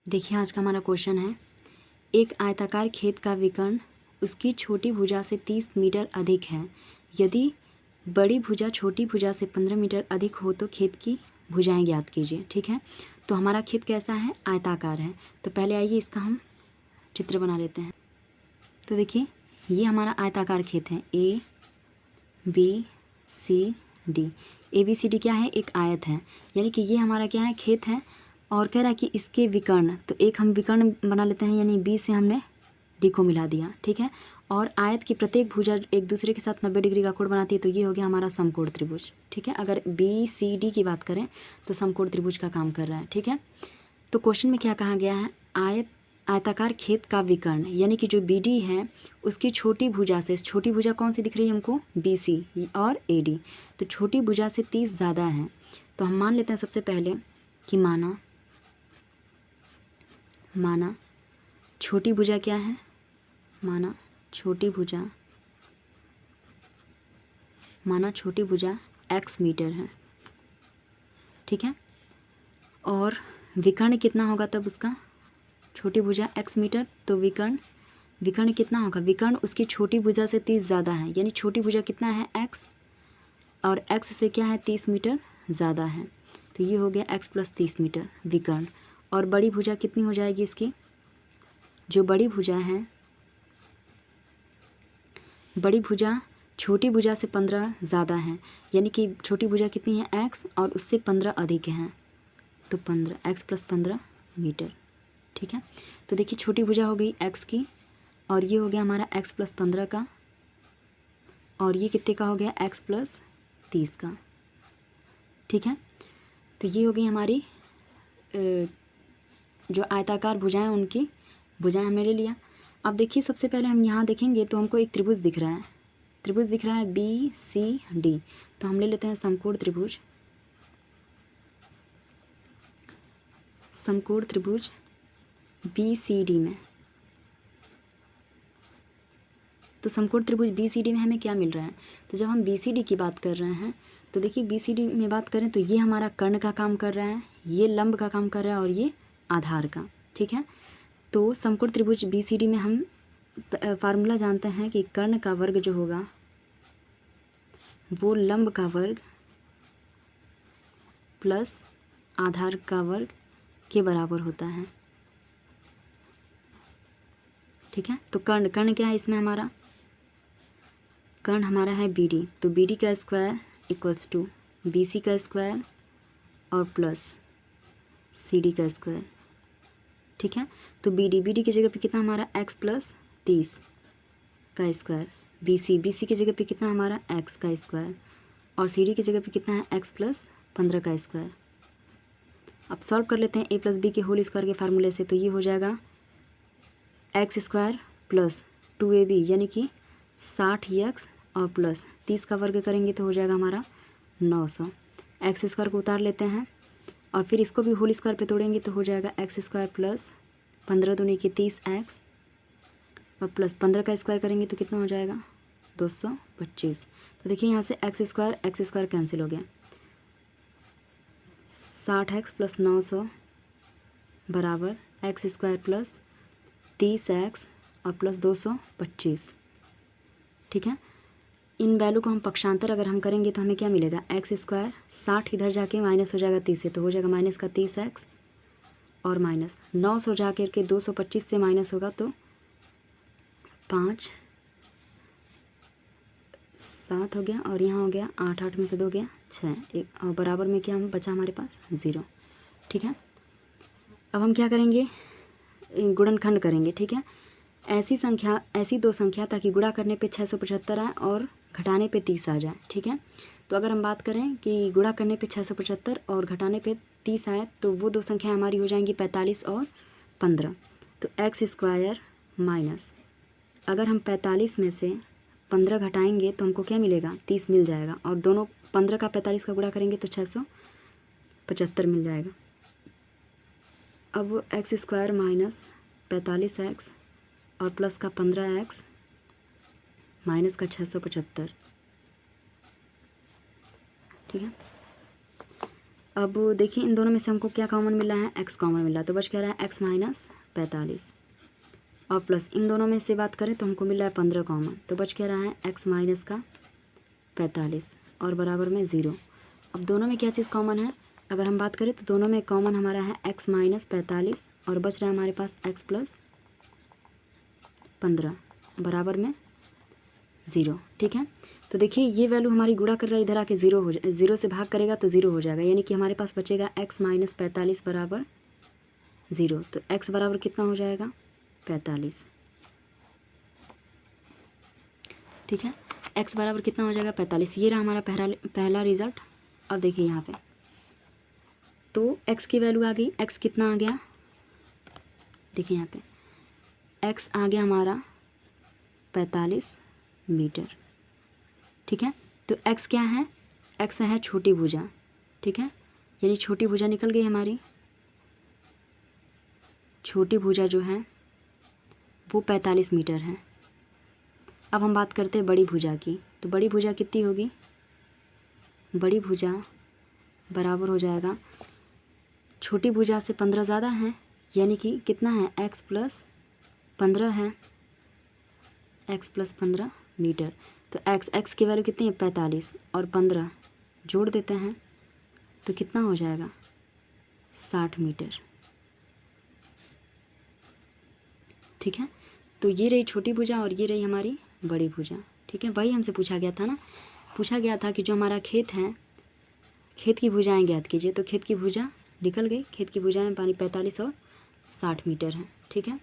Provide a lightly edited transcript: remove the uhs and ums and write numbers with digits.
देखिए आज का हमारा क्वेश्चन है, एक आयताकार खेत का विकर्ण उसकी छोटी भुजा से 30 मीटर अधिक है। यदि बड़ी भुजा छोटी भुजा से 15 मीटर अधिक हो तो खेत की भुजाएं ज्ञात कीजिए। ठीक है, तो हमारा खेत कैसा है? आयताकार है। तो पहले आइए इसका हम चित्र बना लेते हैं। तो देखिए ये हमारा आयताकार खेत है, A B C D. A B C D क्या है? एक आयत है, यानी कि ये हमारा क्या है? खेत है। और कह रहा है कि इसके विकर्ण, तो एक हम विकर्ण बना लेते हैं, यानी बी से हमने डी को मिला दिया। ठीक है, और आयत की प्रत्येक भुजा एक दूसरे के साथ 90 डिग्री का कोण बनाती है, तो ये हो गया हमारा समकोण त्रिभुज। ठीक है, अगर बी सी डी की बात करें तो समकोण त्रिभुज का काम कर रहा है। ठीक है, तो क्वेश्चन में क्या कहा गया है? आयताकार खेत का विकर्ण, यानी कि जो बी डी है उसकी छोटी भुजा से, छोटी भुजा कौन सी दिख रही है हमको? बी सी और ए डी। तो छोटी भुजा से 30 ज़्यादा है, तो हम मान लेते हैं सबसे पहले कि माना छोटी भुजा क्या है? माना छोटी भुजा x मीटर है। ठीक है, और विकर्ण कितना होगा तब उसका? छोटी भुजा x मीटर, तो विकर्ण कितना होगा? विकर्ण उसकी छोटी भुजा से 30 ज़्यादा है, यानी छोटी भुजा कितना है? x, और x से क्या है? 30 मीटर ज़्यादा है, तो ये हो गया x + 30 मीटर विकर्ण। और बड़ी भुजा कितनी हो जाएगी इसकी? जो बड़ी भुजा है, बड़ी भुजा छोटी भुजा से 15 ज़्यादा है, यानी कि छोटी भुजा कितनी है? x, और उससे 15 अधिक है, तो 15 x + 15 मीटर। ठीक है, तो देखिए छोटी भुजा हो गई x की, और ये हो गया हमारा x + 15 का, और ये कितने का हो गया? x + 30 का। ठीक है, तो ये हो गई हमारी जो आयताकार भुजाएं, उनकी भुजाएं हमने ले लिया। अब देखिए सबसे पहले हम यहाँ देखेंगे तो हमको एक त्रिभुज दिख रहा है बी सी डी, तो हम ले लेते हैं समकोण त्रिभुज बी सी डी में। तो समकोण त्रिभुज बी सी डी में हमें क्या मिल रहा है? तो जब हम बी सी डी की बात कर रहे हैं तो देखिए बी सी डी में बात करें तो ये हमारा कर्ण का काम कर रहा है, ये लंब का काम कर रहा है, और ये आधार का। ठीक है, तो समकोण त्रिभुज बी सी डी में हम फार्मूला जानते हैं कि कर्ण का वर्ग जो होगा वो लंब का वर्ग प्लस आधार का वर्ग के बराबर होता है। ठीक है, तो कर्ण क्या है इसमें? हमारा कर्ण हमारा है बी डी, तो बी डी का square equals to B C का स्क्वायर और प्लस सी डी का स्क्वायर। ठीक है, तो बी डी की जगह पे कितना हमारा? x + 30 का स्क्वायर, बी सी की जगह पे कितना हमारा? x का स्क्वायर, और सी डी की जगह पे कितना है? x + 15 का स्क्वायर। अब सॉल्व कर लेते हैं a + b के होल स्क्वायर के फार्मूले से, तो ये हो जाएगा x² + 2ab, यानी कि 60x, और प्लस 30 का वर्ग करेंगे तो हो जाएगा हमारा 900। x² को उतार लेते हैं, और फिर इसको भी होल स्क्वायर पे तोड़ेंगे तो हो जाएगा x² + 15 दूनी की 30x, और प्लस 15 का स्क्वायर करेंगे तो कितना हो जाएगा? 225। तो देखिए यहाँ से x² कैंसिल हो गया, 60x + 900 बराबर x² + 30x और प्लस 225। ठीक है, इन वैल्यू को हम पक्षांतर अगर हम करेंगे तो हमें क्या मिलेगा? x², 60 इधर जाके माइनस हो जाएगा 30 से, तो हो जाएगा माइनस का 30x, और माइनस 900 जाकर के 225 से माइनस होगा तो 5 7 हो गया, और यहाँ हो गया 8, 8 में से 2 गया 6, एक और बराबर में क्या हम बचा हमारे पास? 0। ठीक है, अब हम क्या करेंगे? गुणनखंड करेंगे। ठीक है, ऐसी दो संख्या ताकि गुणा करने पे 675 आए और घटाने पे 30 आ जाए। ठीक है, तो अगर हम बात करें कि गुणा करने पे 675 और घटाने पे 30 आए, तो वो दो संख्याएं हमारी हो जाएंगी 45 और 15। तो x² माइनस, अगर हम 45 में से 15 घटाएंगे तो हमको क्या मिलेगा? 30 मिल जाएगा, और दोनों 15 का 45 का गुणा करेंगे तो 675 मिल जाएगा। अब x² माइनस 45x और प्लस का 15x माइनस का 675। ठीक है, अब देखिए इन दोनों में से हमको क्या कॉमन मिला है, x कॉमन मिला, तो बच कह रहा है x माइनस 45 और प्लस इन दोनों में से बात करें तो हमको मिला है 15 कॉमन, तो बच कह रहा है x माइनस का 45 और बराबर में 0। अब दोनों में क्या चीज़ कॉमन है, अगर हम बात करें तो दोनों में कॉमन हमारा है x माइनस 45 और बच रहा है हमारे पास x प्लस 15 बराबर में 0। ठीक है, तो देखिए ये वैल्यू हमारी गुणा कर रहा है, इधर आके 0 से भाग करेगा तो 0 हो जाएगा, यानी कि हमारे पास बचेगा x माइनस 45 बराबर 0। तो x बराबर कितना हो जाएगा 45। ठीक है, x बराबर कितना हो जाएगा 45। ये रहा हमारा पहला रिज़ल्ट। अब देखिए यहाँ पे तो x की वैल्यू आ गई, x कितना आ गया, देखिए यहाँ पे x आ गया हमारा 45 मीटर। ठीक है, तो x क्या है, x है छोटी भुजा। ठीक है, यानी छोटी भुजा निकल गई हमारी, छोटी भुजा जो है वो 45 मीटर है। अब हम बात करते हैं बड़ी भुजा की, तो बड़ी भुजा कितनी होगी, बड़ी भुजा बराबर हो जाएगा, छोटी भुजा से 15 ज़्यादा है, यानी कि कितना है x प्लस 15 है, x प्लस 15 मीटर। तो x की वैल्यू कितनी है 45 और 15 जोड़ देते हैं तो कितना हो जाएगा 60 मीटर। ठीक है, तो ये रही छोटी भुजा और ये रही हमारी बड़ी भुजा। ठीक है, वही हमसे पूछा गया था ना, पूछा गया था कि जो हमारा खेत है, खेत की भुजाएं ज्ञात कीजिए, तो खेत की भुजा निकल गई, खेत की भुजाएं पानी 45 और 60 मीटर है। ठीक है।